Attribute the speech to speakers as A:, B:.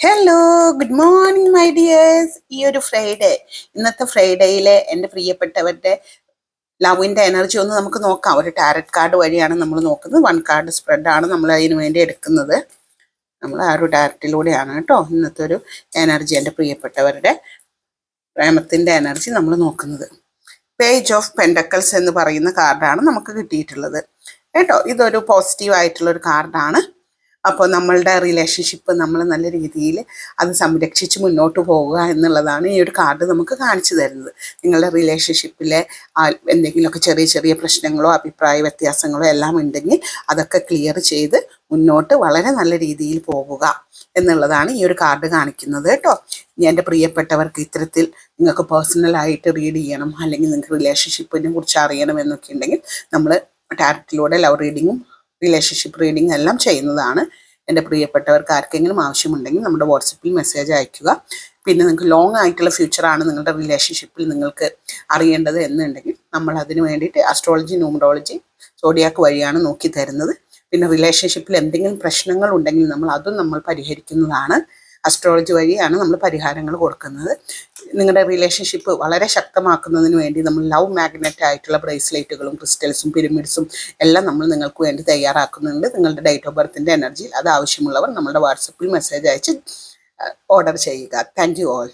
A: Hello, good morning my dears. ഈ ഒരു Friday, ഇന്നത്തെ ഫ്രൈഡേയിലെ എൻ്റെ പ്രിയപ്പെട്ടവരുടെ ലവിൻ്റെ എനർജി ഒന്ന് നമുക്ക് നോക്കാം. ഒരു ടാരറ്റ് കാർഡ് വഴിയാണ് നമ്മൾ നോക്കുന്നത്. 1 കാർഡ് സ്പ്രെഡാണ് നമ്മൾ അതിന് വേണ്ടി എടുക്കുന്നത്. നമ്മൾ ആ ഒരു ടാരറ്റിലൂടെയാണ് കേട്ടോ ഇന്നത്തെ ഒരു എനർജി, എൻ്റെ പ്രിയപ്പെട്ടവരുടെ പ്രേമത്തിൻ്റെ എനർജി നമ്മൾ നോക്കുന്നത്. പേജ് ഓഫ് പെൻഡക്കൽസ് എന്ന് പറയുന്ന കാർഡാണ് നമുക്ക് കിട്ടിയിട്ടുള്ളത് കേട്ടോ. ഇതൊരു പോസിറ്റീവ് ആയിട്ടുള്ളൊരു കാർഡാണ്. അപ്പോൾ നമ്മളുടെ റിലേഷൻഷിപ്പ് നമ്മൾ നല്ല രീതിയിൽ അത് സംരക്ഷിച്ച് മുന്നോട്ട് പോവുക എന്നുള്ളതാണ് ഈ ഒരു കാർഡ് നമുക്ക് കാണിച്ചു തരുന്നത്. നിങ്ങളുടെ റിലേഷൻഷിപ്പിലെ എന്തെങ്കിലുമൊക്കെ ചെറിയ ചെറിയ പ്രശ്നങ്ങളോ അഭിപ്രായ വ്യത്യാസങ്ങളോ എല്ലാം ഉണ്ടെങ്കിൽ അതൊക്കെ ക്ലിയർ ചെയ്ത് മുന്നോട്ട് വളരെ നല്ല രീതിയിൽ പോകുക എന്നുള്ളതാണ് ഈ ഒരു കാർഡ് കാണിക്കുന്നത് കേട്ടോ. എൻ്റെ പ്രിയപ്പെട്ടവർക്ക് ഇത്തരത്തിൽ നിങ്ങൾക്ക് പേഴ്സണലായിട്ട് റീഡ് ചെയ്യണം, അല്ലെങ്കിൽ നിങ്ങൾക്ക് റിലേഷൻഷിപ്പിനെ കുറിച്ച് അറിയണം എന്നൊക്കെ ഉണ്ടെങ്കിൽ നമ്മൾ ടാരറ്റിലൂടെ ലവ് റീഡിങ്ങും റിലേഷൻഷിപ്പ് റീഡിങ് എല്ലാം ചെയ്യുന്നതാണ്. എൻ്റെ പ്രിയപ്പെട്ടവർക്ക് ആർക്കെങ്കിലും ആവശ്യമുണ്ടെങ്കിൽ നമ്മുടെ വാട്സപ്പിൽ മെസ്സേജ് അയയ്ക്കുക. പിന്നെ നിങ്ങൾക്ക് ലോങ് ആയിട്ടുള്ള ഫ്യൂച്ചറാണ് നിങ്ങളുടെ റിലേഷൻഷിപ്പിൽ നിങ്ങൾക്ക് അറിയേണ്ടത് എന്നുണ്ടെങ്കിൽ നമ്മൾ അതിന് വേണ്ടിയിട്ട് അസ്ട്രോളജി, ന്യൂമറോളജി, സോഡിയാക്ക് വഴിയാണ് നോക്കി തരുന്നത്. പിന്നെ റിലേഷൻഷിപ്പിൽ എന്തെങ്കിലും പ്രശ്നങ്ങൾ ഉണ്ടെങ്കിൽ നമ്മൾ പരിഹരിക്കുന്നതാണ്. അസ്ട്രോളജി വഴിയാണ് നമ്മൾ പരിഹാരങ്ങൾ കൊടുക്കുന്നത്. നിങ്ങളുടെ റിലേഷൻഷിപ്പ് വളരെ ശക്തമാക്കുന്നതിന് വേണ്ടി നമ്മൾ ലവ് മാഗ്നറ്റ് ആയിട്ടുള്ള ബ്രേസ്ലെറ്റുകളും ക്രിസ്റ്റൽസും പിരമിഡ്സും എല്ലാം നമ്മൾ നിങ്ങൾക്ക് വേണ്ടി തയ്യാറാക്കുന്നുണ്ട്. നിങ്ങളുടെ ഡേറ്റ് ഓഫ് ബർത്തിൻ്റെ എനർജിയിൽ അത് ആവശ്യമുള്ളവർ നമ്മുടെ വാട്സപ്പിൽ മെസ്സേജ് അയച്ച് ഓർഡർ ചെയ്യുക. Thank you all.